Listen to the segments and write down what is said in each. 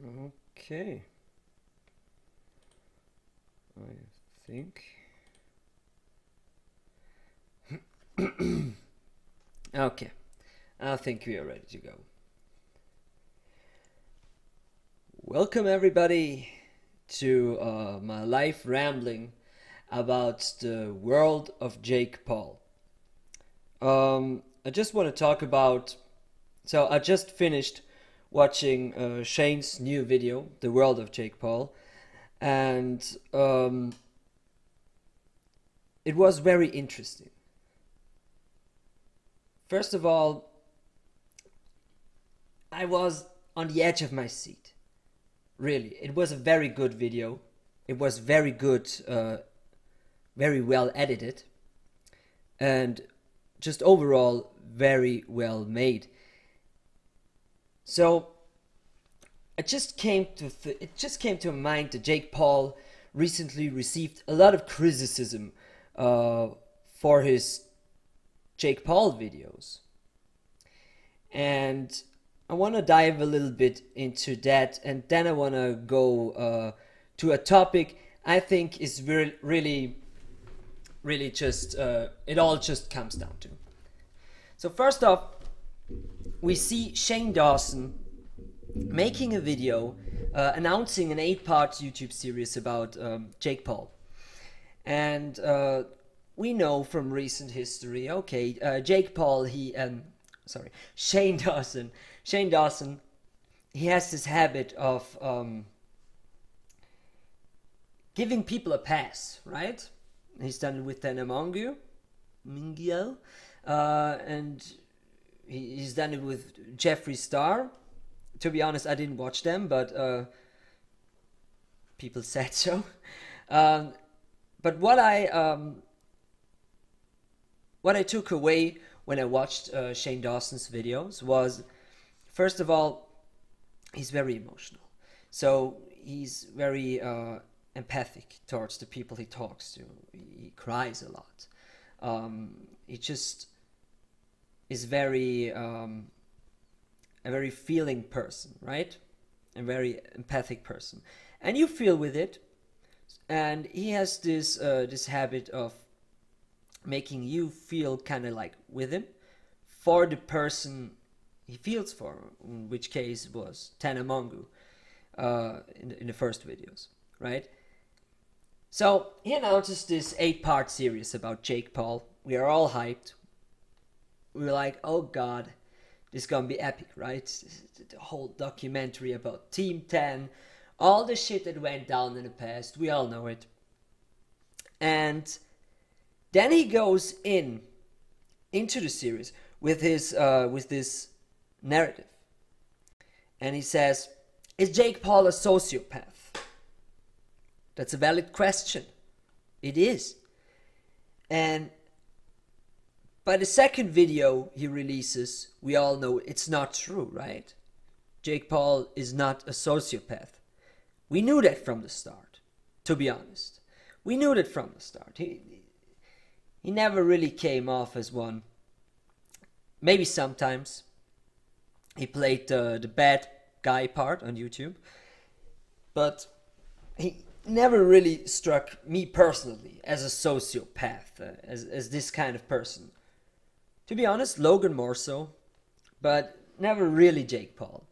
Okay, I think. Okay, I think we are ready to go. Welcome, everybody, to my live rambling about the world of Jake Paul. I just want to talk about. So, I just finished watching Shane's new video, The World of Jake Paul, and it was very interesting. First of all, I was on the edge of my seat. Really, it was a very good video. It was very good, very well edited, and just overall very well made. So it just came to mind that Jake Paul recently received a lot of criticism uh, for his Jake Paul videos, and I want to dive a little bit into that, and then I want to go to a topic I think is really just it all just comes down to. So first off, we see Shane Dawson making a video announcing an 8-part YouTube series about Jake Paul. And we know from recent history, okay, Jake Paul, Shane Dawson. Shane Dawson, he has this habit of giving people a pass, right? He's done it with Tana Mingyo, and he's done it with Jeffree Star. To be honest, I didn't watch them, but people said so. But what I took away when I watched Shane Dawson's videos was, first of all, he's very emotional. So he's very empathic towards the people he talks to. He cries a lot. He just is a very feeling person, right? A very empathic person, and you feel with it. And he has this habit of making you feel kind of like with him for the person he feels for, in which case was Tana Mongeau in the first videos, right? So he announces this 8-part series about Jake Paul. We are all hyped. We were like, oh god, this is gonna be epic, right? The whole documentary about Team 10, all the shit that went down in the past, we all know it. And then he goes into the series with this narrative, and he says, "Is Jake Paul a sociopath?" That's a valid question. It is. And by the second video he releases, we all know it's not true, right? Jake Paul is not a sociopath. We knew that from the start, to be honest. We knew that from the start. He never really came off as one. Maybe sometimes he played the bad guy part on YouTube, but he never really struck me personally as a sociopath, as this kind of person. To be honest, Logan more so, but never really Jake Paul.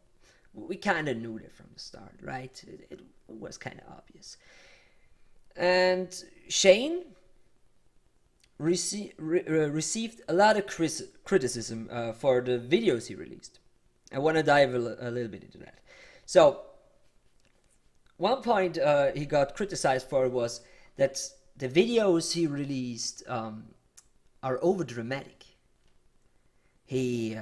We kind of knew that from the start, right? It was kind of obvious. And Shane received a lot of criticism for the videos he released. I want to dive a little bit into that. So, one point he got criticized for was that the videos he released are over dramatic. He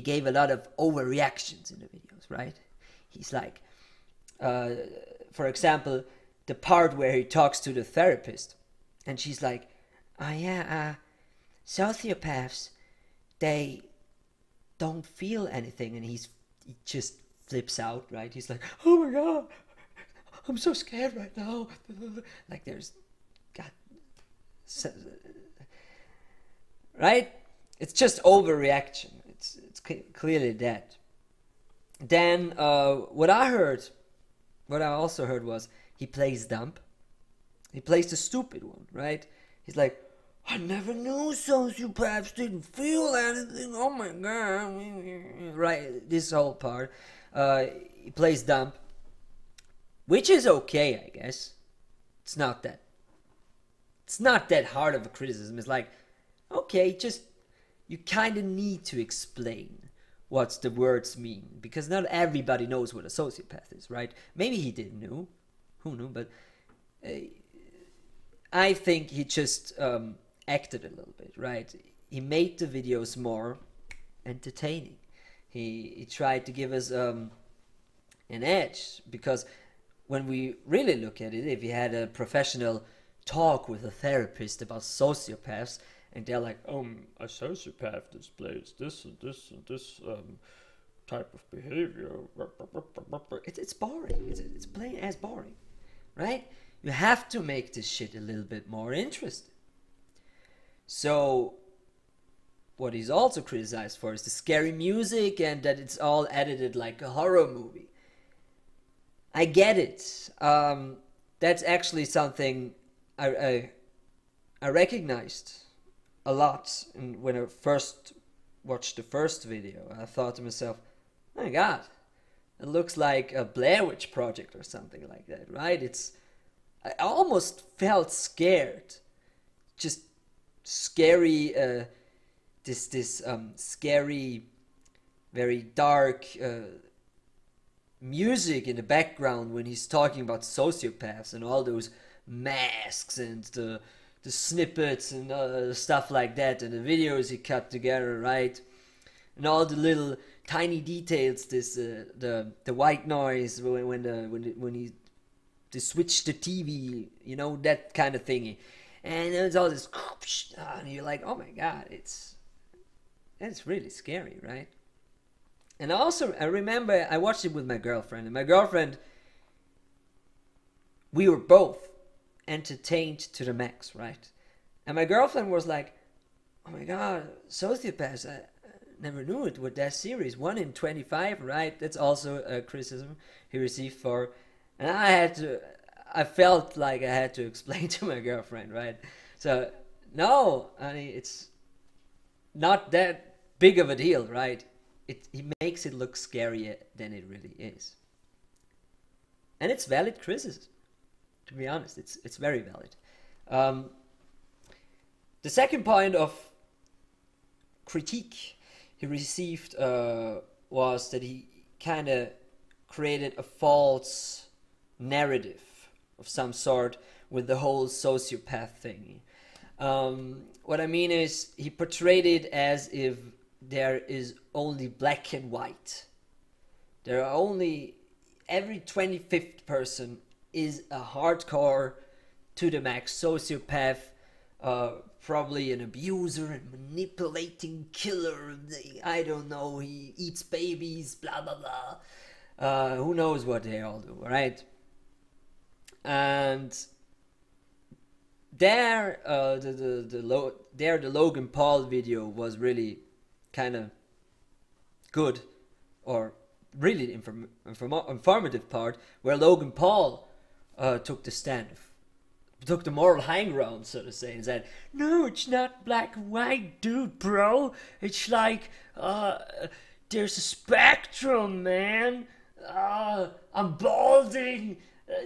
gave a lot of overreactions in the videos, right? He's like, for example, the part where he talks to the therapist, and she's like, "Oh yeah, sociopaths, they don't feel anything," and he just flips out, right? He's like, "Oh my god, I'm so scared right now." Like there's, God, right? It's just overreaction. It's clearly that. Then what I also heard was he plays dumb. He plays the stupid one, right? He's like, I never knew sociopaths didn't feel anything. Oh my god, right? This whole part, he plays dumb, which is okay, I guess. It's not that. It's not that hard of a criticism. It's like, okay, just you kind of need to explain what the words mean, because not everybody knows what a sociopath is, right? Maybe he didn't know, who knew? But I think he just acted a little bit, right? He made the videos more entertaining. He tried to give us an edge, because when we really look at it, if he had a professional talk with a therapist about sociopaths, and they're like, a sociopath displays this and this and this type of behavior. It's boring. It's plain as boring, right? You have to make this shit a little bit more interesting. So, what he's also criticized for is the scary music and that it's all edited like a horror movie. I get it. That's actually something I recognized a lot when I first watched the first video. I thought to myself, oh my god, it looks like a Blair Witch Project or something like that, right? I almost felt scared. Just scary, this scary, very dark music in the background when he's talking about sociopaths and all those masks and the snippets and stuff like that, and the videos he cut together, right? And all the little tiny details. This the white noise when he switch the TV, that kind of thingy, and there's all this, and you're like, oh my god, it's really scary, right? And also, I remember I watched it with my girlfriend, and my girlfriend, we were both entertained to the max, right? And my girlfriend was like, oh my god, sociopaths, I never knew it with that series, 1 in 25, right? That's also a criticism he received for. And I felt like I had to explain to my girlfriend, right? So, no, I mean, it's not that big of a deal, right? He makes it look scarier than it really is. And it's valid criticism. To be honest, it's very valid. The second point of critique he received was that he kind of created a false narrative of some sort with the whole sociopath thing. What I mean is, he portrayed it as if there is only black and white. There are only, every 25th person is a hardcore to the max sociopath, probably an abuser and manipulating killer. I don't know, he eats babies, blah blah blah. Who knows what they all do, right? And there, the Logan Paul video was really kind of good, or really informative part, where Logan Paul took the stand, took the moral high ground, so to say, and said, no, it's not black and white, dude, bro. It's like, there's a spectrum, man. I'm balding.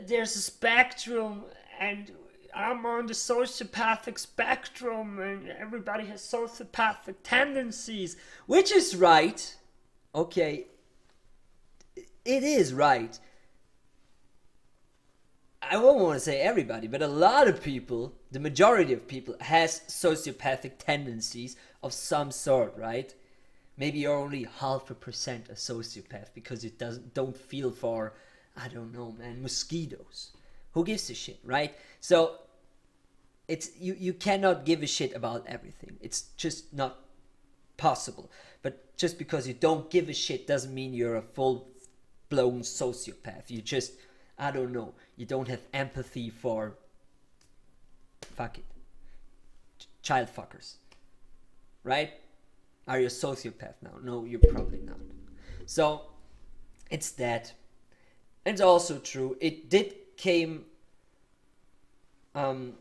There's a spectrum, and I'm on the sociopathic spectrum, and everybody has sociopathic tendencies, which is right. Okay, it is right. I won't want to say everybody, but a lot of people, the majority of people, has sociopathic tendencies of some sort, right? Maybe you're only 0.5% a sociopath because you don't feel for, I don't know, man, mosquitoes. Who gives a shit, right? So it's you cannot give a shit about everything. It's just not possible. But just because you don't give a shit doesn't mean you're a full-blown sociopath. You just, I don't know, you don't have empathy for, fuck it, child fuckers, right? Are you a sociopath now? No, you're probably not. So It's that. And it's also true. It did came. The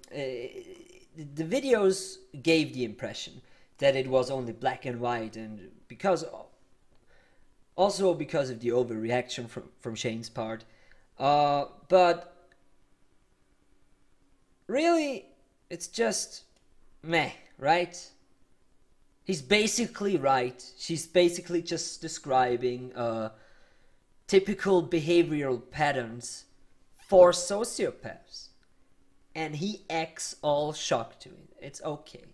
videos gave the impression that it was only black and white, and also because of the overreaction from Shane's part. But really, it's just meh, right? He's basically right. She's basically just describing typical behavioral patterns for sociopaths. And he acts all shocked to it. It's okay.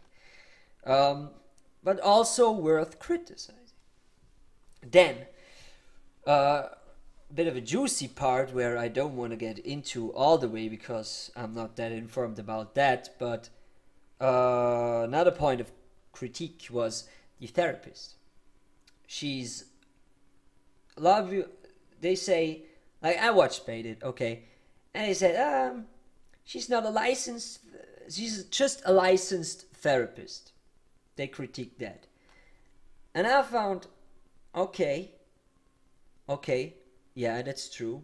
But also worth criticizing. Then, bit of a juicy part where I don't want to get into all the way because I'm not that informed about that, but another point of critique was the therapist. She's a lot of you, they say, like, I watched Baited, okay, and they said she's not a licensed, she's just a licensed therapist. They critique that, and I found, okay, yeah, that's true.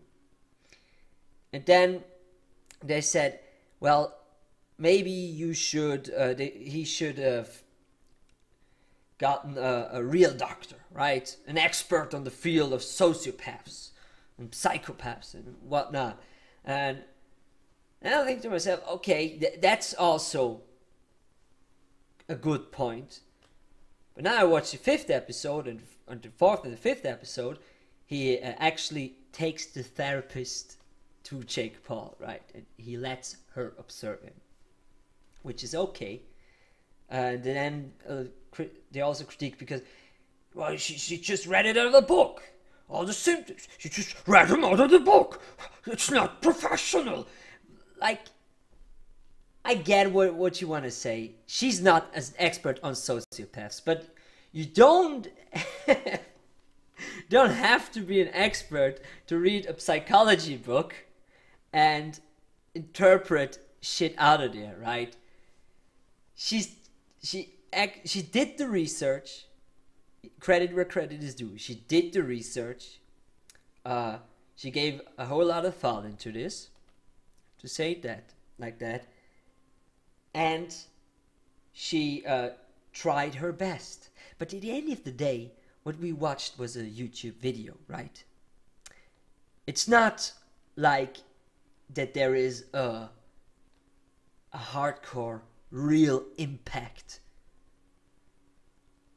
And then they said, well, maybe you should he should have gotten a real doctor, right? An expert on the field of sociopaths and psychopaths and whatnot. And I think to myself, okay, that's also a good point. But now I watch the 5th episode, and on the 4th and the 5th episode, he actually takes the therapist to Jake Paul, right? And he lets her observe him, which is okay. And then they also critique because, well, she just read it out of the book. All the symptoms, she just read them out of the book. It's not professional. Like, I get what you want to say. She's not an expert on sociopaths, but you don't have to be an expert to read a psychology book and interpret shit out of there, right? She did the research. Credit where credit is due. She did the research. She gave a whole lot of thought into this, to say that like that, and she tried her best. But at the end of the day, what we watched was a YouTube video, right? It's not like that there is a hardcore, real impact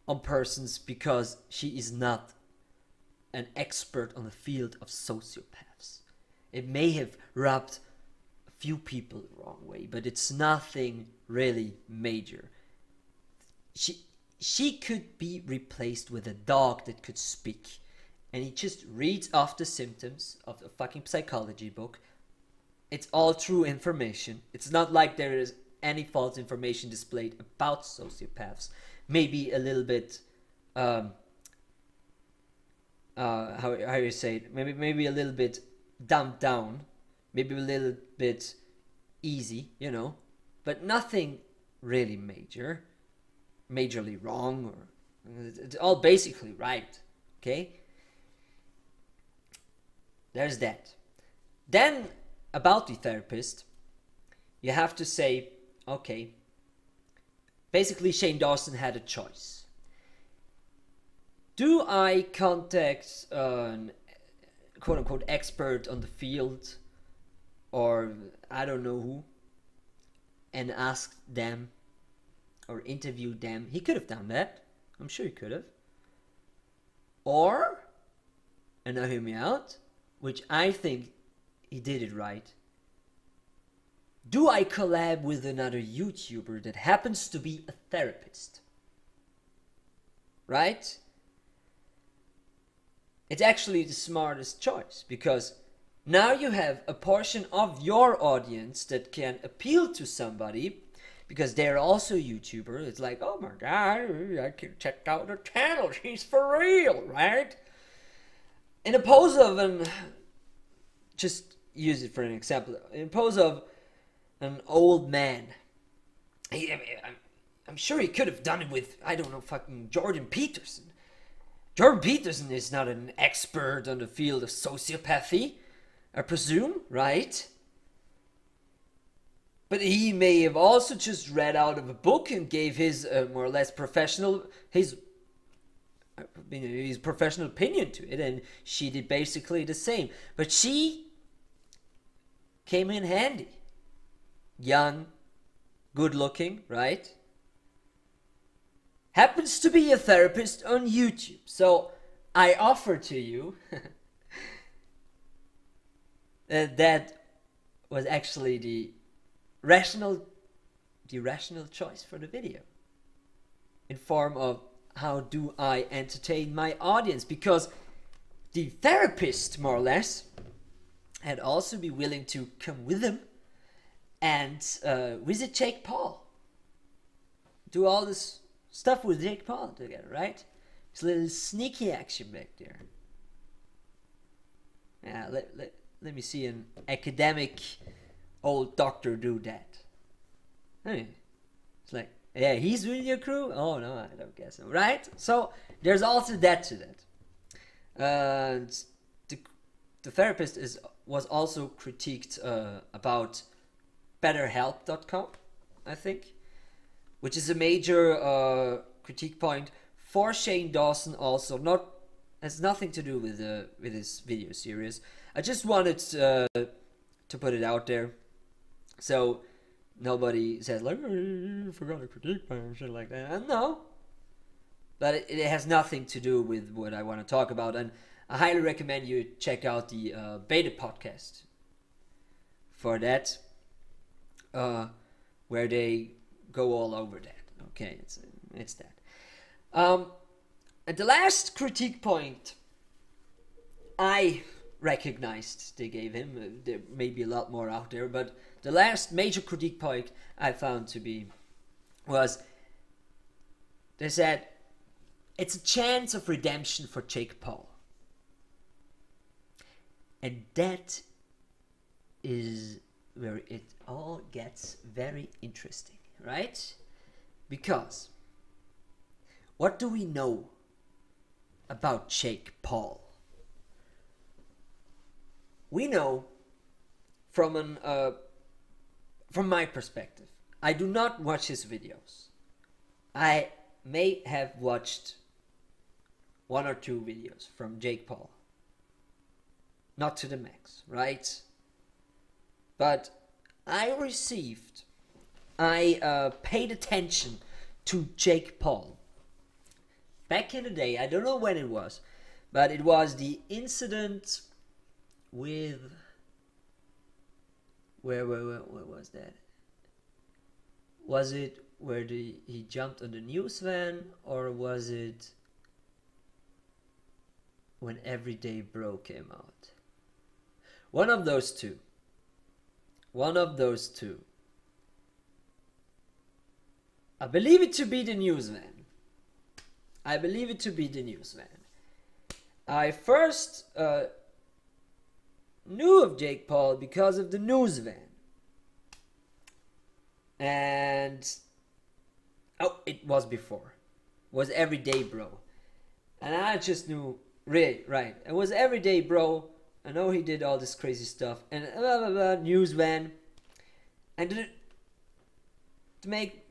on persons because she is not an expert on the field of sociopaths. It may have rubbed a few people the wrong way, but it's nothing really major. She could be replaced with a dog that could speak, and he just reads off the symptoms of the fucking psychology book. It's all true information. It's not like there is any false information displayed about sociopaths. Maybe a little bit, how you say it? Maybe a little bit dumbed down, maybe a little bit easy, you know, but nothing really majorly wrong, or it's all basically right. Okay, there's that. Then about the therapist, you have to say, okay, basically Shane Dawson had a choice. Do I contact an quote-unquote expert on the field, or I don't know who, and ask them or interview them? He could have done that. I'm sure he could have. Or, and now hear me out, which I think he did it right. Do I collab with another YouTuber that happens to be a therapist? Right? It's actually the smartest choice, because now you have a portion of your audience that can appeal to somebody because they're also a YouTuber. It's like, oh my god, I can check out the channel, she's for real, right? In opposed of just use it for an example, in opposed of an old man. I'm sure he could have done it with, I don't know, fucking Jordan Peterson. Jordan Peterson is not an expert on the field of sociopathy, I presume, right? But he may have also just read out of a book and gave his more or less professional his professional opinion to it, and she did basically the same. But she came in handy. Young, good looking, right? Happens to be a therapist on YouTube. So I offer to you that was actually the rational choice for the video, in form of how do I entertain my audience, because the therapist more or less had also be willing to come with him and visit Jake Paul, do all this stuff with Jake Paul together, right? It's a little sneaky action back there. Yeah, let me see an academic old doctor do that. I mean, it's like, yeah, he's with your crew? Oh, no, I don't guess so, right? So, there's also that to that. And the therapist was also critiqued about betterhelp.com, I think, which is a major critique point for Shane Dawson also. Has nothing to do with his video series. I just wanted to put it out there, so nobody says like, oh, you forgot a critique point or shit like that. And no, but it has nothing to do with what I want to talk about. And I highly recommend you check out the Beta podcast for that, where they go all over that. Okay, it's that. And the last critique point I recognized they gave him, there may be a lot more out there, but the last major critique point I found to be was, they said it's a chance of redemption for Jake Paul. And that is where it all gets very interesting, right? Because what do we know about Jake Paul? We know from my perspective. I do not watch his videos. I may have watched 1 or 2 videos from Jake Paul. Not to the max, right? But I paid attention to Jake Paul back in the day. I don't know when it was, but it was the incident with, where was that? Was it where he jumped on the news van, or was it when Everyday Bro came out? One of those two. I believe it to be the news van. I first knew of Jake Paul because of the news van. And it was before. It was Everyday Bro. And I just knew, right. It was Everyday Bro. I know he did all this crazy stuff. And blah, blah, blah, news van. And to make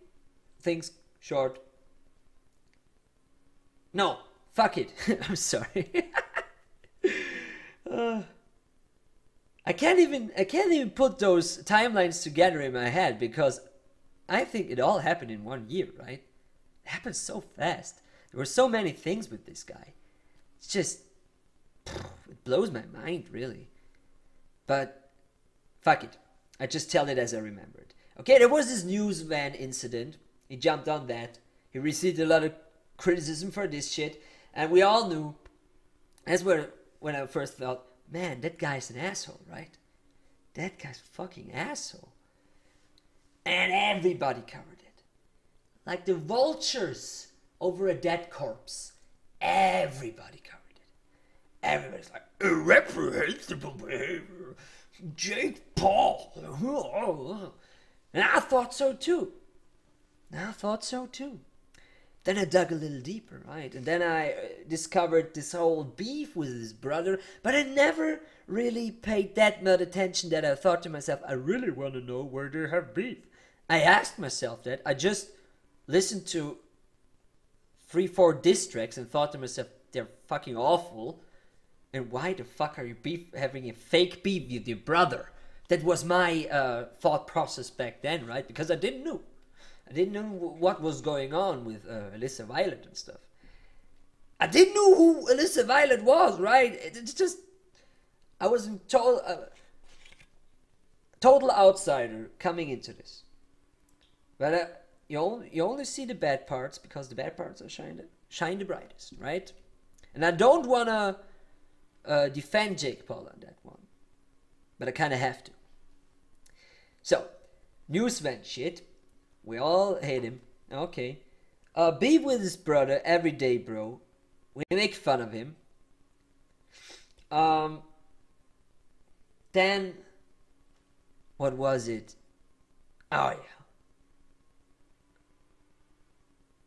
things short. No, fuck it. I'm sorry. I can't even put those timelines together in my head, because I think it all happened in 1 year, right? It happened so fast. There were so many things with this guy. It's just, it blows my mind, really. But fuck it. I just tell it as I remembered. Okay, there was this news van incident. He jumped on that. He received a lot of criticism for this shit. And we all knew, that's when I first felt, man, that guy's an asshole, right? That guy's a fucking asshole. And everybody covered it. Like the vultures over a dead corpse. Everybody covered it. Everybody's like, irreprehensible behavior. Jake Paul. And I thought so too. then I dug a little deeper, right? And then I discovered this whole beef with his brother, but I never really paid that much attention that I thought to myself, I really want to know where they have beef. I asked myself that. I just listened to 3-4 diss tracks and thought to myself, they're fucking awful. And why the fuck are you having a fake beef with your brother? That was my thought process back then, right? Because I didn't know. I didn't know what was going on with Alyssa Violet and stuff. I didn't know who Alyssa Violet was, right? It's just... I was a total outsider coming into this. But you only see the bad parts because the bad parts are shine the brightest, right? And I don't want to defend Jake Paul on that one. But I kind of have to. So, Newsvan shit. We all hate him. Okay. Beef with his brother every day, bro. We make fun of him. Then, what was it? Oh, yeah.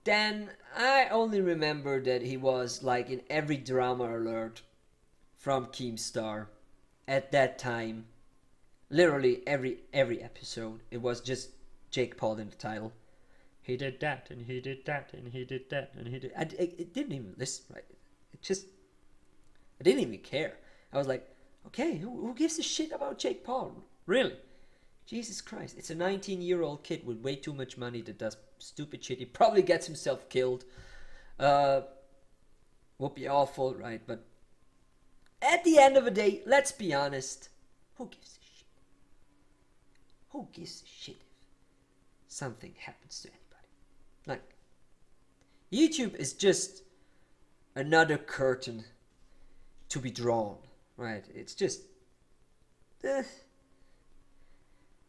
Then, I only remember that he was like in every drama alert from Keemstar at that time. Literally every episode. It was just Jake Paul in the title. He did that, and he did that, and he did that, and he did... I didn't even listen, right? I didn't even care. I was like, okay, who gives a shit about Jake Paul? Really? Jesus Christ. It's a 19-year-old kid with way too much money that does stupid shit. He probably gets himself killed. Would be awful, right? But at the end of the day, let's be honest. Who gives a shit? Who gives a shit if something happens to anybody? Like, YouTube is just another curtain to be drawn, right? It's just...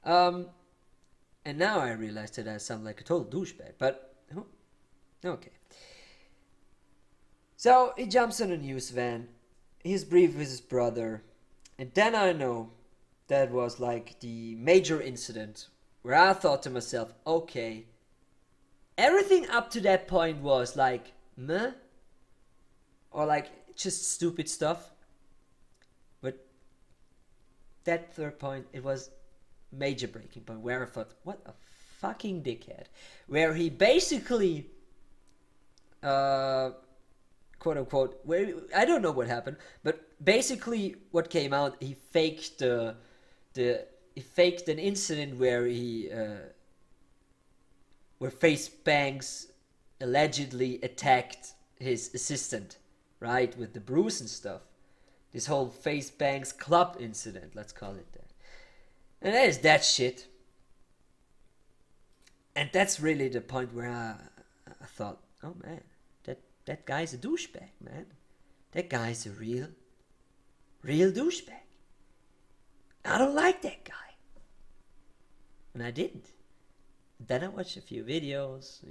And now I realize that I sound like a total douchebag, but... Okay. So, he jumps on a news van. He's briefed with his brother. And then I know that was like the major incident where I thought to myself, okay, everything up to that point was like, meh? Or like, just stupid stuff. But that third point, it was major breaking point where I thought, what a fucking dickhead. Where he basically, quote unquote, where I don't know what happened, but basically what came out, he faked he faked an incident where where Face Banks allegedly attacked his assistant, right, with the bruise and stuff. This whole Face Banks club incident, let's call it that. And that is that shit. And that's really the point where I thought, oh man, that guy's a douchebag, man. That guy's a real douchebag. I don't like that guy. And I didn't. Then I watched a few videos,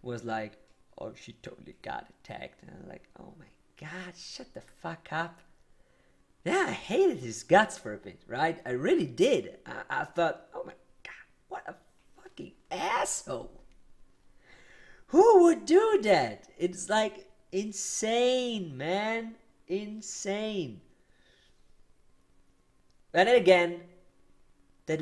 was like, oh, she totally got attacked. And I'm like, oh my God, shut the fuck up. Yeah, I hated his guts for a bit, right? I really did. I thought, oh my God, what a fucking asshole. Who would do that? It's like insane, man. Insane. But then again, that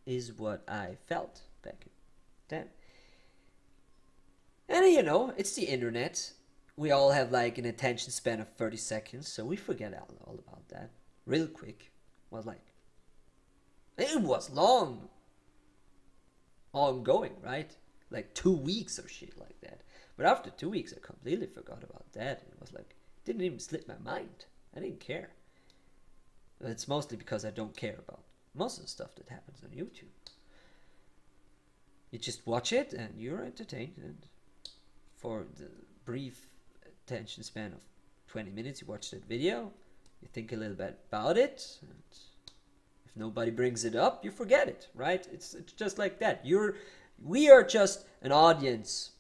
is what I felt back then. And it's the internet. We all have like an attention span of 30 seconds, so we forget all about that real quick. It was long ongoing, right? Like 2 weeks or shit like that. But after 2 weeks, I completely forgot about that. It was like, didn't even slip my mind. I didn't care. It's mostly because I don't care about most of the stuff that happens on YouTube. You just watch it and you're entertained, and for the brief attention span of 20 minutes you watch that video, you think a little bit about it, and if nobody brings it up, you forget it, right? It's just like that. We are just an audience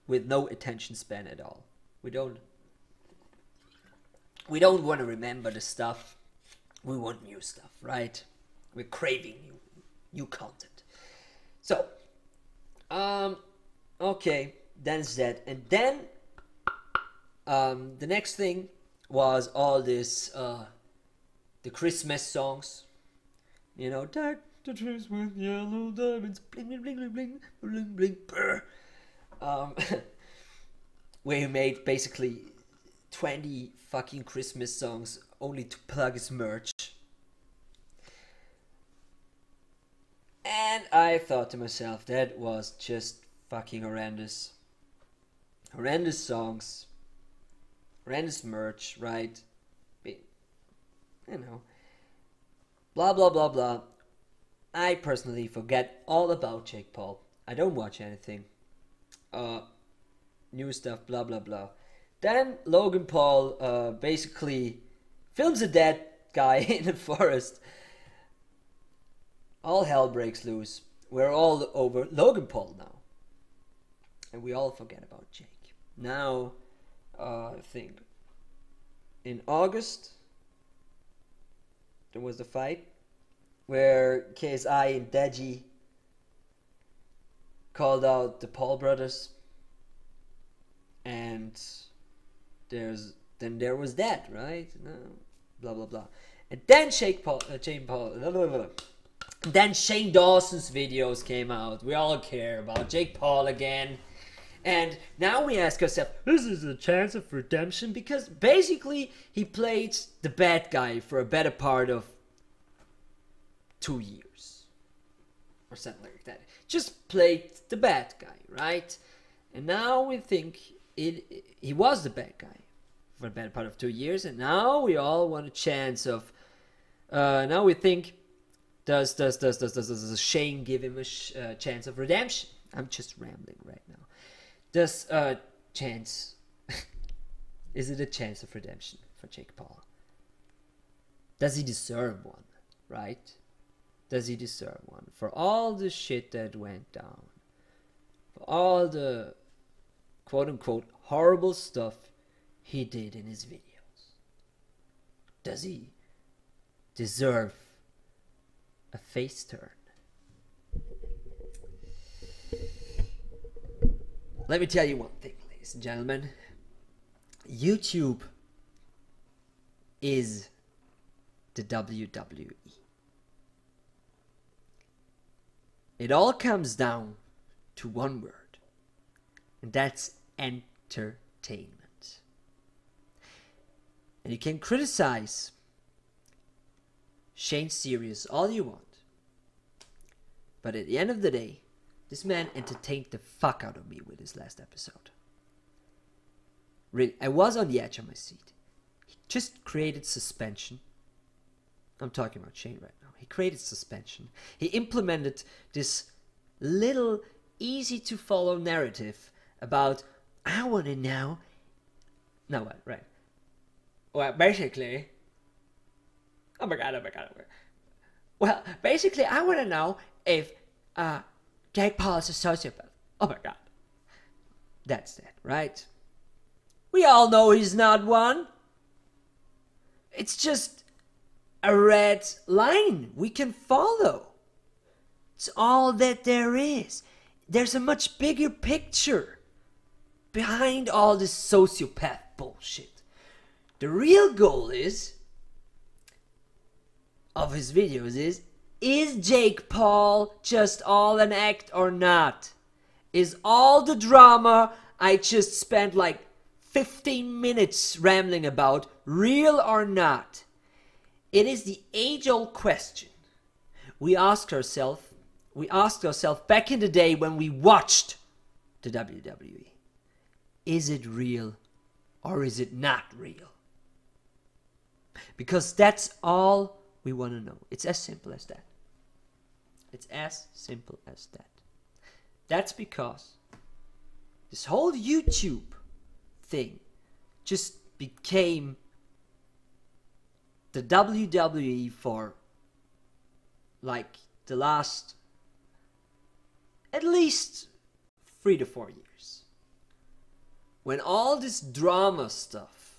with no attention span at all. We don't want to remember the stuff. We want new stuff, right? We're craving new content. So, okay, then it's that. And then, the next thing was all this, the Christmas songs. You know, deck the trees with yellow diamonds, bling, bling, bling, bling, bling, bling, bling, brr. Where he made basically 20 fucking Christmas songs only to plug his merch. And I thought to myself, that was just fucking horrendous. Horrendous songs. Horrendous merch, right? You know. Blah, blah, blah, blah. I personally forget all about Jake Paul. I don't watch anything. New stuff, blah, blah, blah. Then Logan Paul basically films a dead guy in the forest. All hell breaks loose. We're all over Logan Paul now. And we all forget about Jake. Now, I think in August, there was the fight where KSI and Deji called out the Paul brothers. And there was that, right? No, blah, blah, blah. And then Shane Dawson's videos came out. We all care about Jake Paul again. And now we ask ourselves, this is a chance of redemption? Because basically he played the bad guy for a better part of 2 years. Or something like that. Just played the bad guy, right? And now we think he was the bad guy for a better part of 2 years. And now we all want a chance of... now we think... Does Shane give him a chance of redemption? I'm just rambling right now. Does chance... is it a chance of redemption for Jake Paul? Does he deserve one, right? Does he deserve one? For all the shit that went down. For all the quote-unquote horrible stuff he did in his videos. Does he deserve a face turn? Let me tell you one thing, ladies and gentlemen. YouTube is the WWE. It all comes down to one word, and that's entertainment. And you can criticize Shane Serious all you want, but at the end of the day, this man entertained the fuck out of me with his last episode. Really, I was on the edge of my seat. He just created suspension. I'm talking about Shane right now. He created suspension. He implemented this little easy to follow narrative about, I want to know. No, what? Right. Well, basically. Oh my god. Well, basically, I want to know if Jake Paul is a sociopath. Oh my god. That's it, right? We all know he's not one. It's just a red line we can follow. It's all that there is. There's a much bigger picture behind all this sociopath bullshit. The real goal of his videos is Jake Paul just all an act or not? Is all the drama I just spent like 15 minutes rambling about real or not? It is the age-old question we asked ourselves back in the day when we watched the WWE. Is it real or is it not real? Because that's all we want to know. It's as simple as that. It's as simple as that. That's because this whole YouTube thing just became the WWE for like the last at least 3 to 4 years. When all this drama stuff,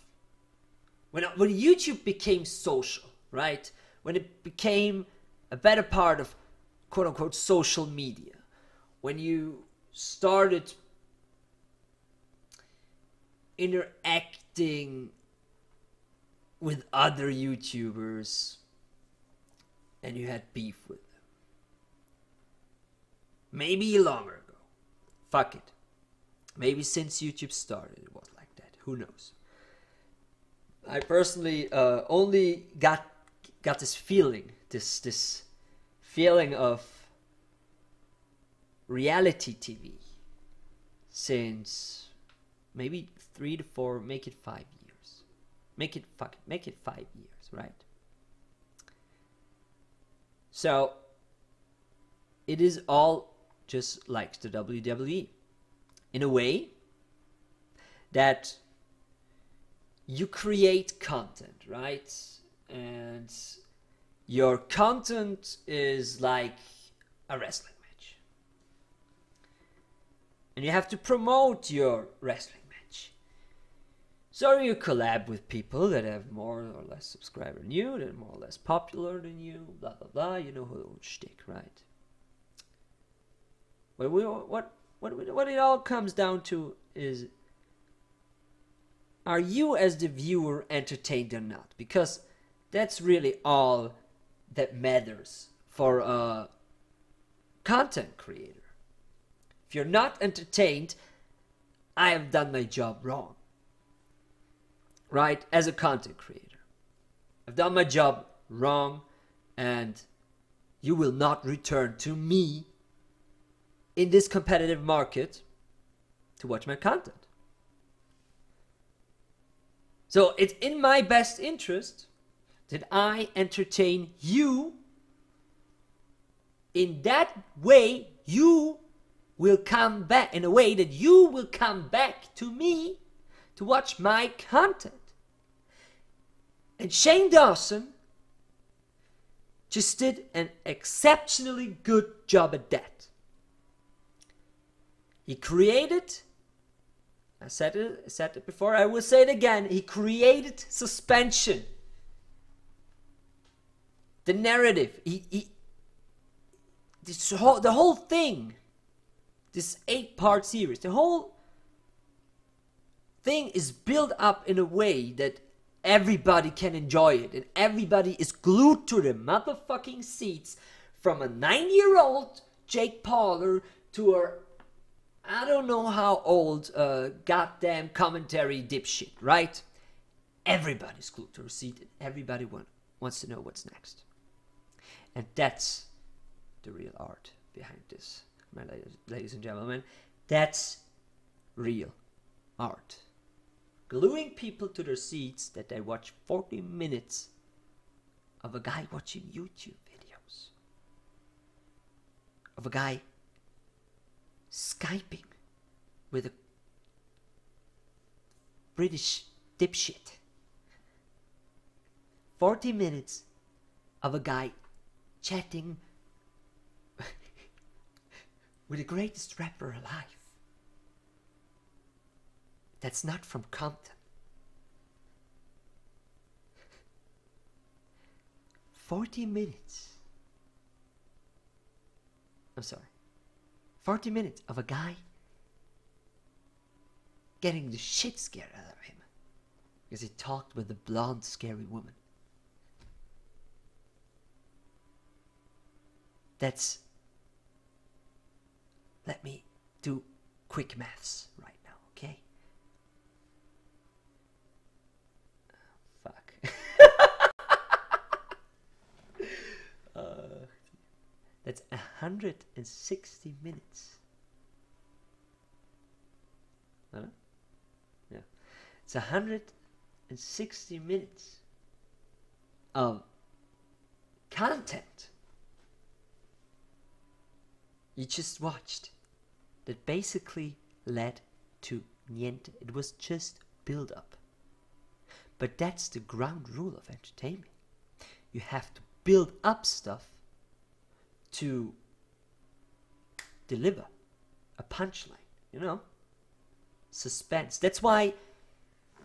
when YouTube became social, right? When it became a better part of quote-unquote social media, when you started interacting with other YouTubers and you had beef with them. Maybe longer ago. Fuck it. Maybe since YouTube started it was like that. Who knows? I personally only got this feeling, this feeling of reality TV since maybe 3 to 4, make it 5 years. Make it 5 years, right? So it is all just like the WWE in a way that you create content, right? And your content is like a wrestling match. And you have to promote your wrestling match. So you collab with people that have more or less subscribers than you, that are more or less popular than you, blah, blah, blah. You know who shtick, right? But what it all comes down to is, are you as the viewer entertained or not? Because that's really all that matters for a content creator. If you're not entertained, I have done my job wrong. Right? As a content creator. I've done my job wrong, and you will not return to me in this competitive market to watch my content. So it's in my best interest that I entertain you. In that way, you will come back, in a way that you will come back to me to watch my content. And Shane Dawson just did an exceptionally good job at that. He created, I said it before, I will say it again, he created suspension. The narrative, the whole thing, this 8-part series, the whole thing is built up in a way that everybody can enjoy it, and everybody is glued to the motherfucking seats, from a 9-year-old Jake Pauler to a I don't know how old goddamn commentary dipshit, right? Everybody's glued to a seat, and everybody wants to know what's next. And that's the real art behind this, my ladies and gentlemen. That's real art. Gluing people to their seats that they watch 40 minutes of a guy watching YouTube videos. Of a guy Skyping with a British dipshit. 40 minutes of a guy chatting with the greatest rapper alive. That's not from Compton. 40 minutes. I'm sorry. 40 minutes of a guy getting the shit scared out of him because he talked with a blonde, scary woman. That's... Let me do quick maths right now, okay? Fuck. That's 160 minutes. Huh? Yeah. It's 160 minutes of content you just watched that basically led to niente. It was just build up. But that's the ground rule of entertainment. You have to build up stuff to deliver a punchline, you know, suspense. That's why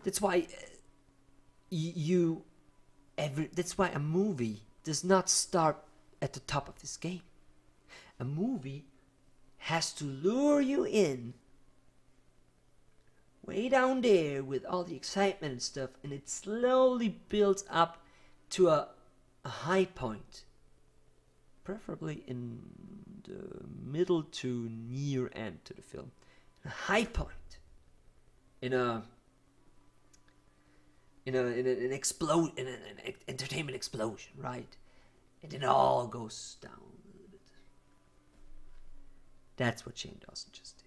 that's why a movie does not start at the top of this game. a movie has to lure you in way down there with all the excitement and stuff, and it slowly builds up to a high point, preferably in the middle to near end to the film. A high point in an entertainment explosion, right? And then it all goes down a little bit. That's what Shane Dawson just did.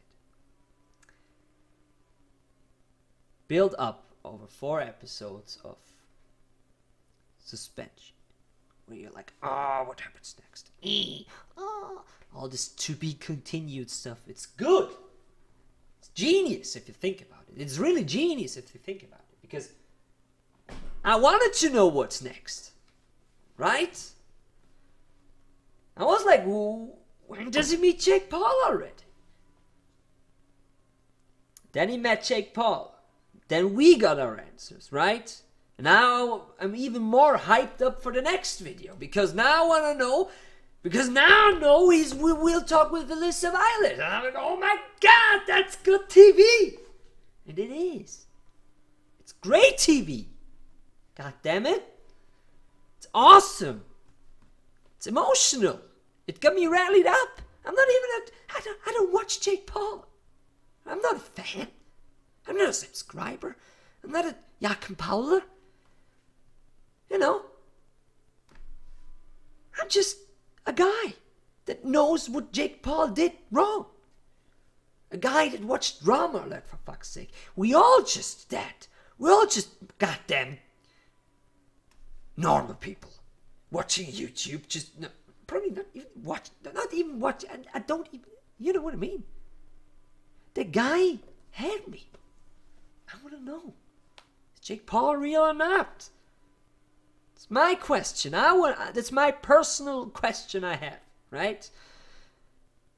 Build up over 4 episodes of suspension, where you're like, oh, what happens next? All this to be continued stuff. It's good. It's genius if you think about it. It's really genius if you think about it, because I wanted to know what's next, right? I was like, well, when does he meet Jake Paul already? Then he met Jake Paul. Then we got our answers, right? And now I'm even more hyped up for the next video, because now I want to know, because now I know we'll talk with Alyssa Violet. And I'm like, oh my God, that's good TV. And it is. It's great TV. God damn it. It's awesome. It's emotional. It got me rallied up. I'm not even I don't watch Jake Paul. I'm not a fan. I'm not a subscriber. I'm not a Jakob Paula. You know. I'm just a guy that knows what Jake Paul did wrong. A guy that watched drama alert, for fuck's sake. We all just that. We all just goddamn normal people watching YouTube. Just probably not even watch. Not even watch. I don't even. You know what I mean? The guy had me. I want to know, is Jake Paul real or not? It's my question. That's my personal question I have, right?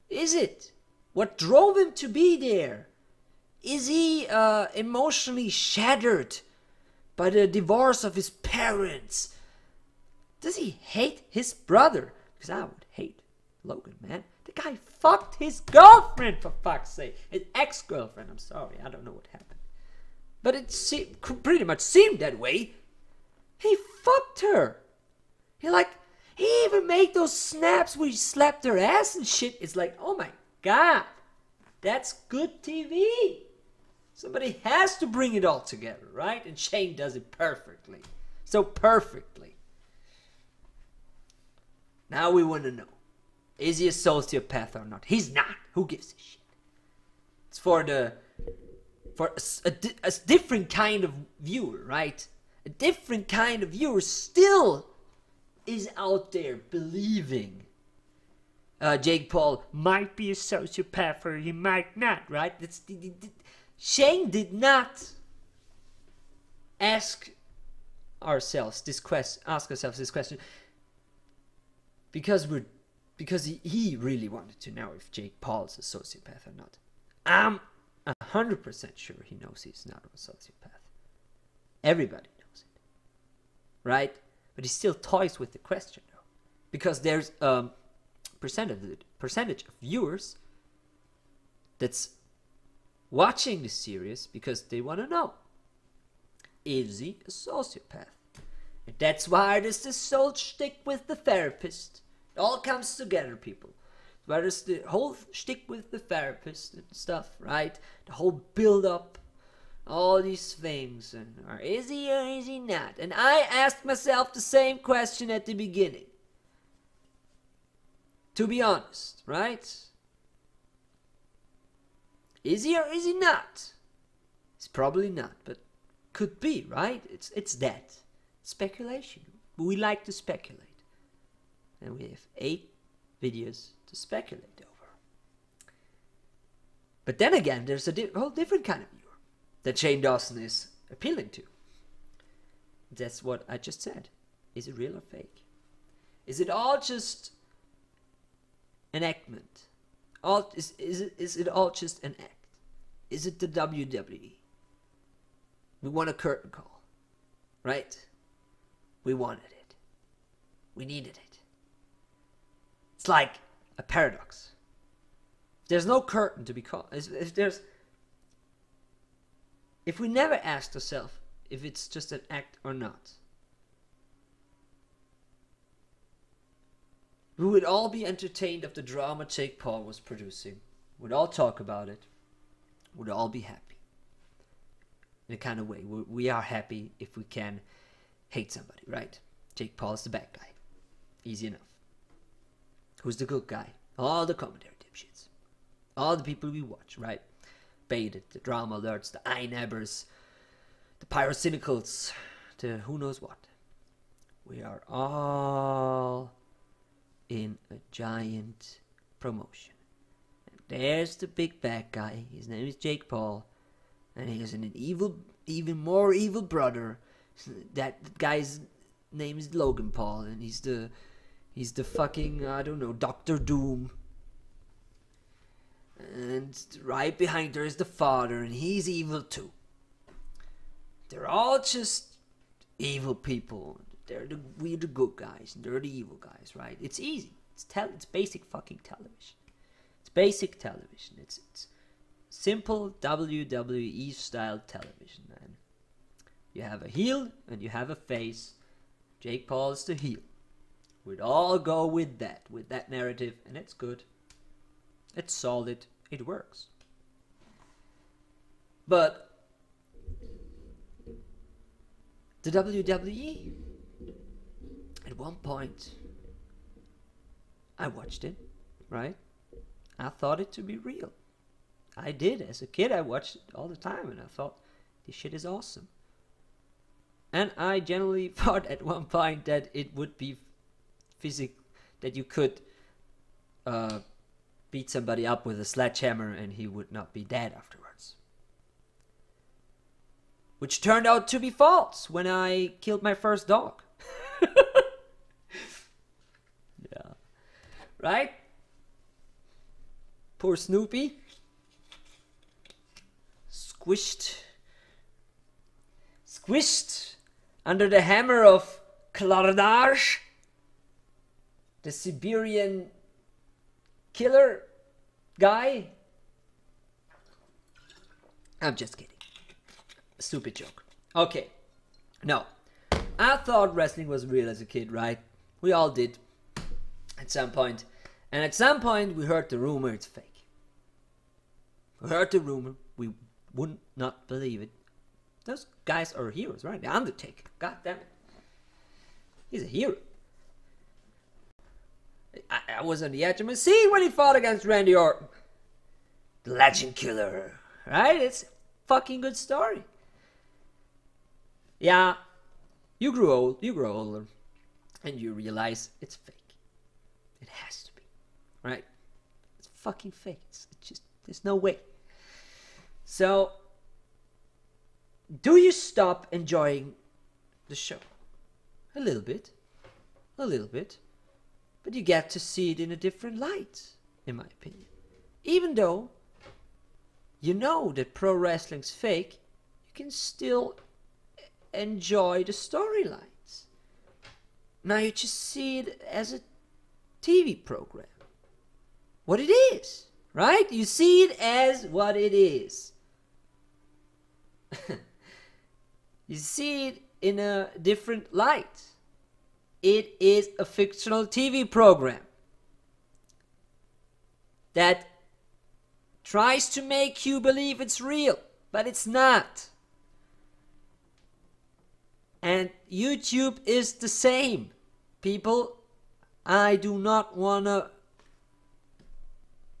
Is it? What drove him to be there? Is he emotionally shattered by the divorce of his parents? Does he hate his brother? Because I would hate Logan, man. The guy fucked his girlfriend, for fuck's sake. His ex-girlfriend, I'm sorry. I don't know what happened. But it pretty much seemed that way. He fucked her. He even made those snaps where he slapped her ass and shit. It's like, oh my God. That's good TV. Somebody has to bring it all together, right? And Shane does it perfectly. So perfectly. Now we want to know. Is he a sociopath or not? He's not. Who gives a shit? It's for a different kind of viewer, right? A different kind of viewer still is out there believing Jake Paul might be a sociopath or he might not, right? Shane did not ask ourselves this question because he really wanted to know if Jake Paul is a sociopath or not. I'm 100% sure he knows he's not a sociopath. Everybody knows it, right? But he still toys with the question, though, because there's percentage of viewers that's watching the series because they want to know, is he a sociopath? And that's why there's this whole shtick with the therapist. It all comes together, people. Where there's the whole shtick with the therapist and stuff, right? The whole build-up, all these things. And or is he or is he not? And I asked myself the same question at the beginning. To be honest, right? Is he or is he not? It's probably not, but could be, right? It's that. Speculation. We like to speculate. And we have 8 videos to speculate over. But then again, there's a whole different kind of viewer that Shane Dawson is appealing to. That's what I just said. Is it real or fake? Is it all just enactment? Is it all just an act? Is it the WWE? We want a curtain call, right? We wanted it. We needed it. It's like a paradox. There's no curtain to be caught. If we never asked ourselves if it's just an act or not, we would all be entertained of the drama Jake Paul was producing. We'd all talk about it. We'd all be happy. In a kind of way. We are happy if we can hate somebody, right? Jake Paul is the bad guy. Easy enough. Who's the good guy? All the commentary dipshits. All the people we watch, right? Baited, the drama alerts, the eye-nabbers, the pyrocynicals, the who knows what. We are all in a giant promotion. And there's the big bad guy. His name is Jake Paul. And he has an even more evil brother. That guy's name is Logan Paul. And he's the fucking, I don't know, Dr. Doom. And right behind her is the father, and he's evil too. They're all just evil people. We're the good guys, and they're the evil guys, right? It's easy. It's basic fucking television. It's basic television. It's simple WWE style television, man. You have a heel and you have a face. Jake Paul is the heel. We'd all go with that narrative, and it's good. It's solid. It works. But the WWE, at one point, I watched it, right? I thought it to be real. I did. As a kid, I watched it all the time, and I thought, this shit is awesome. And I generally thought at one point that it would be that you could beat somebody up with a sledgehammer and he would not be dead afterwards. Which turned out to be false when I killed my first dog. Yeah. Right? Poor Snoopy. Squished under the hammer of Klarnage, the Siberian killer guy. I'm just kidding. Stupid joke. Okay. No. I thought wrestling was real as a kid, right? We all did. At some point. And at some point we heard the rumor it's fake. We heard the rumor. We would not believe it. Those guys are heroes, right? The Undertaker. God damn it. He's a hero. I was on the edge of my seat when he fought against Randy Orton. The legend killer. Right? It's a fucking good story. Yeah. You grow older. And you realize it's fake. It has to be. Right? It's fucking fake. It's just, there's no way. So, do you stop enjoying the show? A little bit. But you get to see it in a different light, in my opinion. Even though you know that pro wrestling's fake, you can still enjoy the storylines. Now you just see it as a TV program. What it is, right? You see it as what it is. You see it in a different light. It is a fictional TV program that tries to make you believe it's real, but it's not. And YouTube is the same. People, I do not want to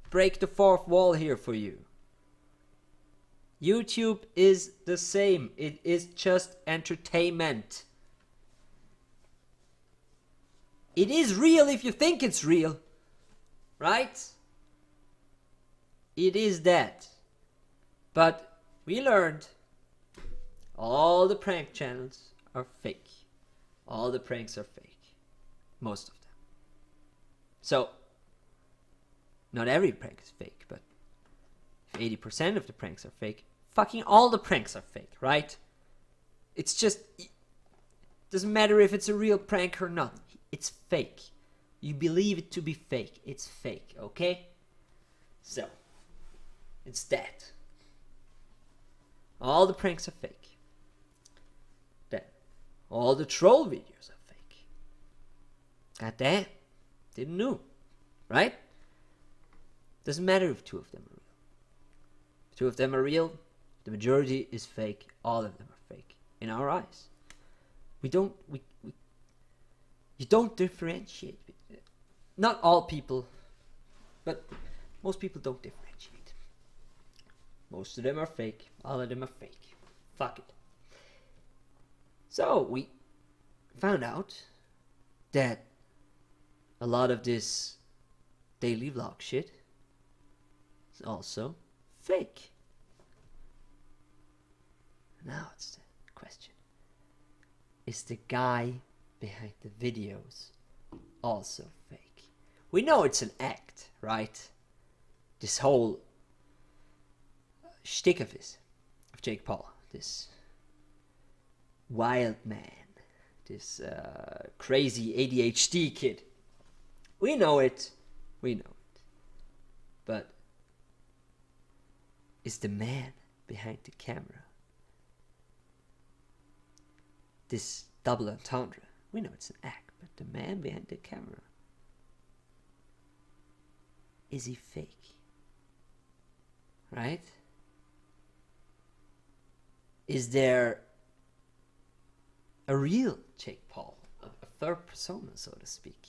break the fourth wall here for you. YouTube is the same. It is just entertainment. It is real if you think it's real. Right? It is that. But we learned all the prank channels are fake. All the pranks are fake. Most of them. So, not every prank is fake, but if 80% of the pranks are fake, fucking all the pranks are fake, right? It's just, doesn't matter if it's a real prank or not. It's fake. You believe it to be fake. It's fake, okay? So, it's that. All the pranks are fake. Then, all the troll videos are fake. Got that? Didn't know. Right? Doesn't matter if two of them are real. If two of them are real, the majority is fake. All of them are fake. In our eyes. You don't differentiate. Not all people, but most people don't differentiate. Most of them are fake. All of them are fake. Fuck it. So we found out that a lot of this daily vlog shit is also fake. Now it's the question. Is the guy behind the videos also fake? We know it's an act, right? This whole shtick of his, of Jake Paul, this wild man, this crazy ADHD kid. We know it. We know it. But is the man behind the camera, this double entendre, we know it's an act, but the man behind the camera, is he fake? Right? Is there a real Jake Paul, a third persona, so to speak?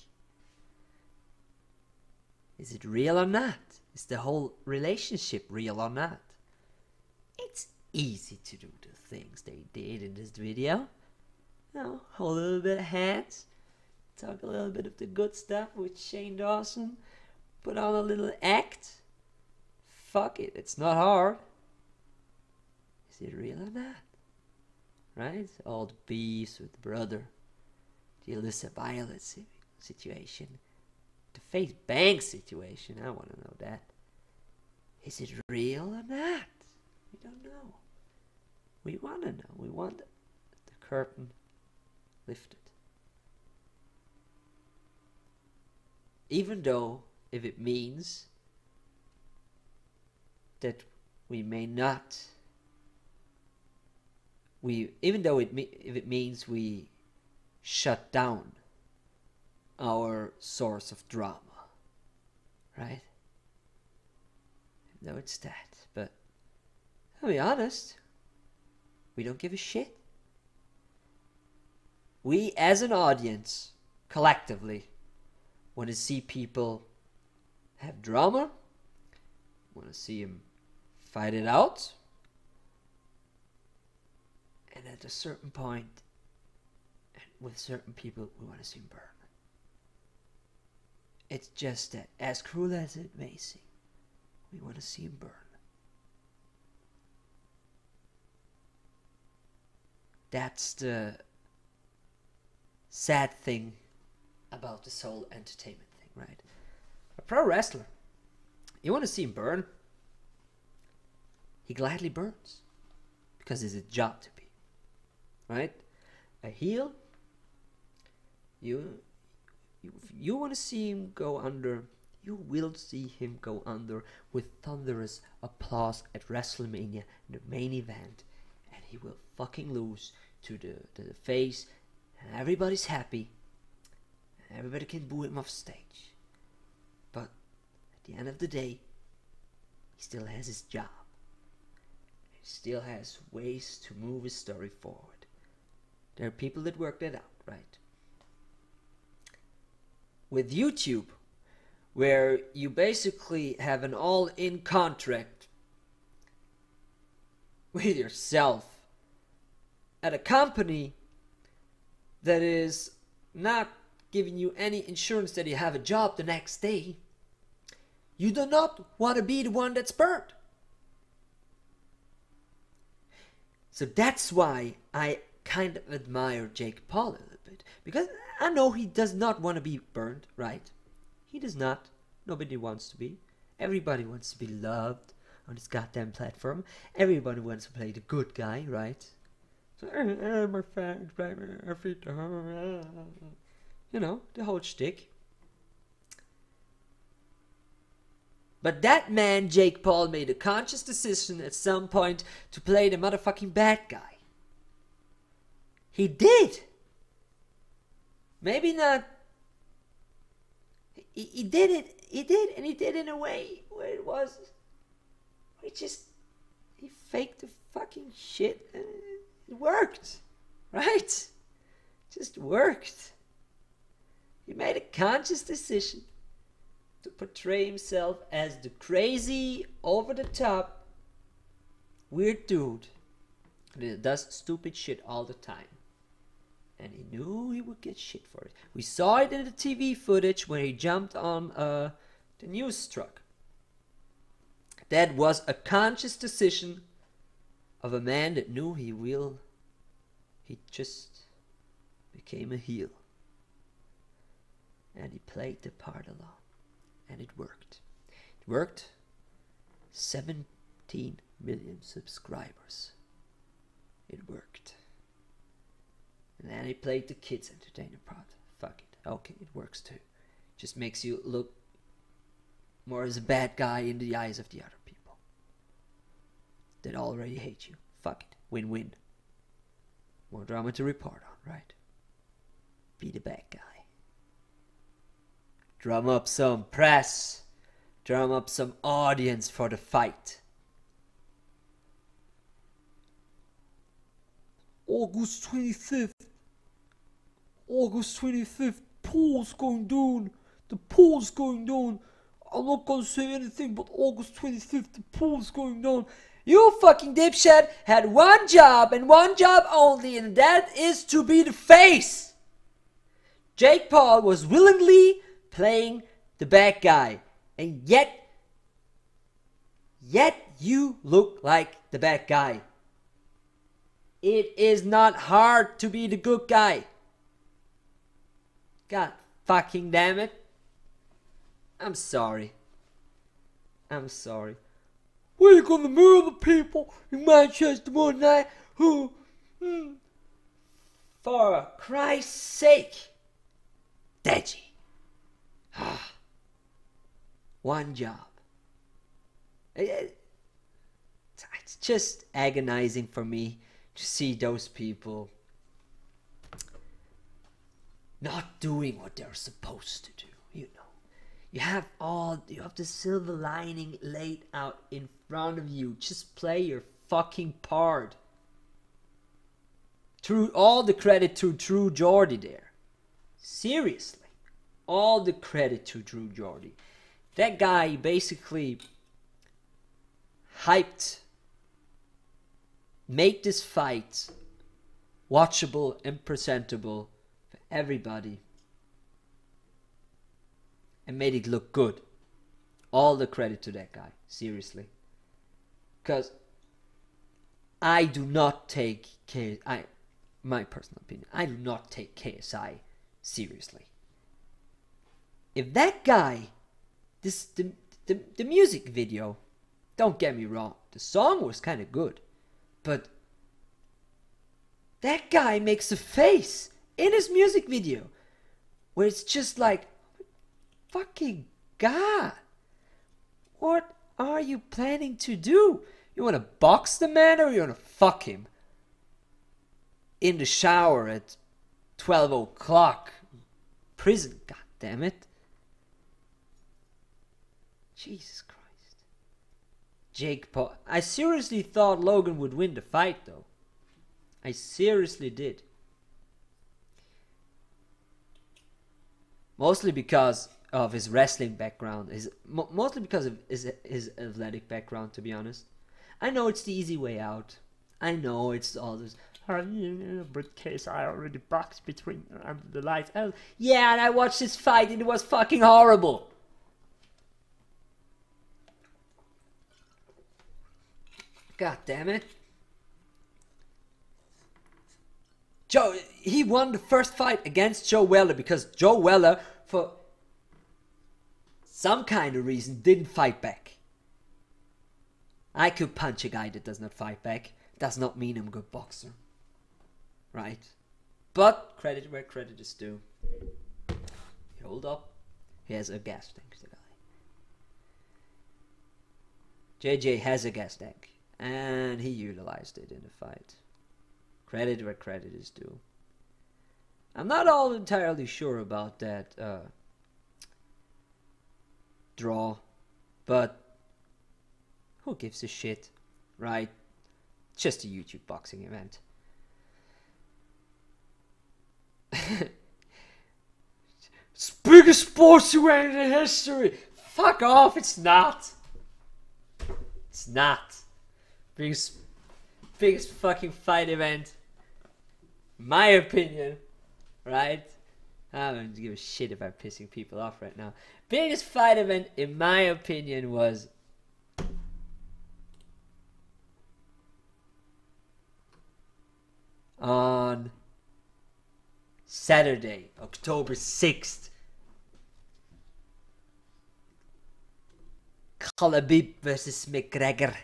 Is it real or not? Is the whole relationship real or not? It's easy to do the things they did in this video. You know, hold a little bit of hands, talk a little bit of the good stuff with Shane Dawson, put on a little act. Fuck it, it's not hard. Is it real or not? Right? All the beefs with the brother, the Alyssa Violet situation, the Face Bank situation, I want to know that. Is it real or not? We don't know. We want to know. We want the curtain lifted. Even though if it means that we may not, if it means we shut down our source of drama, right? No, it's that, but I'll be honest, we don't give a shit. We as an audience, collectively, want to see people have drama, want to see them fight it out, and at a certain point, with certain people, we want to see them burn. It's just that, as cruel as it may seem, we want to see them burn. That's the sad thing about this whole entertainment thing, right? A pro wrestler, you want to see him burn? He gladly burns because it's a job to be, right? A heel, you want to see him go under, you will see him go under with thunderous applause at WrestleMania in the main event, and he will fucking lose to the face, and everybody's happy, and everybody can boo him off stage. But at the end of the day, he still has his job. He still has ways to move his story forward. There are people that work that out, right? With YouTube, where you basically have an all-in contract with yourself at a company that is not giving you any insurance that you have a job the next day, you do not want to be the one that's burned. So that's why I kind of admire Jake Paul a little bit, because I know he does not want to be burned, right? He does not. Nobody wants to be. Everybody wants to be loved on this goddamn platform. Everybody wants to play the good guy, right? So, my fans, you know, the whole shtick. But that man, Jake Paul, made a conscious decision at some point to play the motherfucking bad guy. He did. Maybe not. He did it. He did, and he did in a way where it was. He faked the fucking shit, and it worked, right? Just worked. He made a conscious decision to portray himself as the crazy, over-the-top, weird dude that does stupid shit all the time. And he knew he would get shit for it. We saw it in the TV footage where he jumped on the news truck. That was a conscious decision of a man that knew he just became a heel. And he played the part along. And it worked. It worked. 17 million subscribers. It worked. And then he played the kids entertainer part. Fuck it. Okay, it works too. Just makes you look more as a bad guy in the eyes of the other people that already hate you. Fuck it. Win-win. More drama to report on, right? Be the bad guy. Drum up some press. Drum up some audience for the fight. August 25th. August 25th. Poll's going down. The poll's going down. I'm not gonna say anything, but August 25th, the poll's going down. You fucking dipshit had one job and one job only, and that is to be the face. Jake Paul was willingly playing the bad guy, and yet you look like the bad guy. It is not hard to be the good guy. God fucking damn it. I'm sorry. We're gonna murder people in Manchester one night who, for Christ's sake, Deji. One job. It's just agonizing for me to see those people not doing what they're supposed to do, you know. You have the silver lining laid out in front of you. Just play your fucking part. All the credit to True Geordie there. Seriously. All the credit to True Geordie. That guy basically made this fight watchable and presentable for everybody. And made it look good. All the credit to that guy. Seriously. Because I do not take my personal opinion, I do not take KSI seriously. If that guy, the music video, don't get me wrong, the song was kind of good, but that guy makes a face in his music video where it's just like, fucking God, what are you planning to do? You want to box the man or you want to fuck him? In the shower at 12 o'clock. Prison, god damn it. Jesus Christ. Jake Paul. I seriously thought Logan would win the fight though. I seriously did. Mostly because of his wrestling background, mostly because of his athletic background, to be honest. I know it's the easy way out. I know it's all this, but case I already boxed between under the lights. Yeah, and I watched this fight and it was fucking horrible. God damn it. He won the first fight against Joe Weller because Joe Weller, for some kind of reason, didn't fight back. I could punch a guy that does not fight back. Does not mean I'm a good boxer. Right? But credit where credit is due. Hold up. He has a gas tank, the guy. JJ has a gas tank, and he utilized it in the fight. Credit where credit is due. I'm not all entirely sure about that draw, but who gives a shit, right? Just a YouTube boxing event. It's the biggest sports event in history. Fuck off, it's not. It's not. Biggest fucking fight event. My opinion, right? I don't give a shit if I'm pissing people off right now. Biggest fight event, in my opinion, was on Saturday, October 6th. Khabib versus McGregor.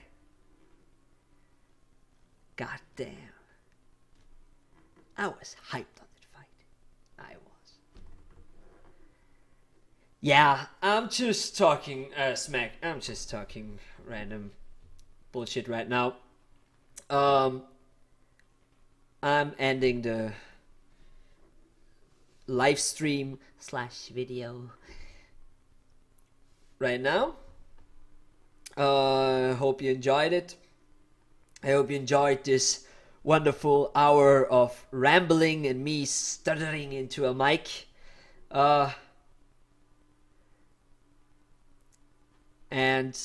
God damn. I was hyped on that fight. I was. Yeah, I'm just talking smack. I'm just talking random bullshit right now. I'm ending the live stream / video right now. Hope you enjoyed it. I hope you enjoyed this wonderful hour of rambling and me stuttering into a mic. And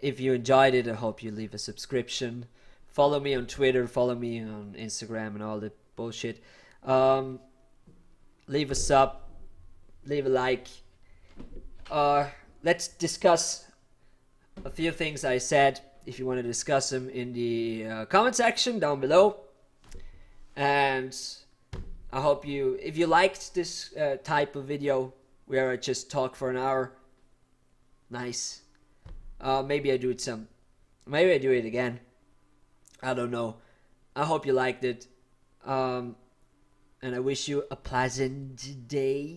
if you enjoyed it, I hope you leave a subscription. Follow me on Twitter, follow me on Instagram and all the bullshit. Leave a sub, leave a like. Let's discuss a few things I said, if you want to discuss them, in the comment section down below. And I hope you, if you liked this type of video where I just talk for an hour, nice. Maybe I do it again. I don't know. I hope you liked it. And I wish you a pleasant day.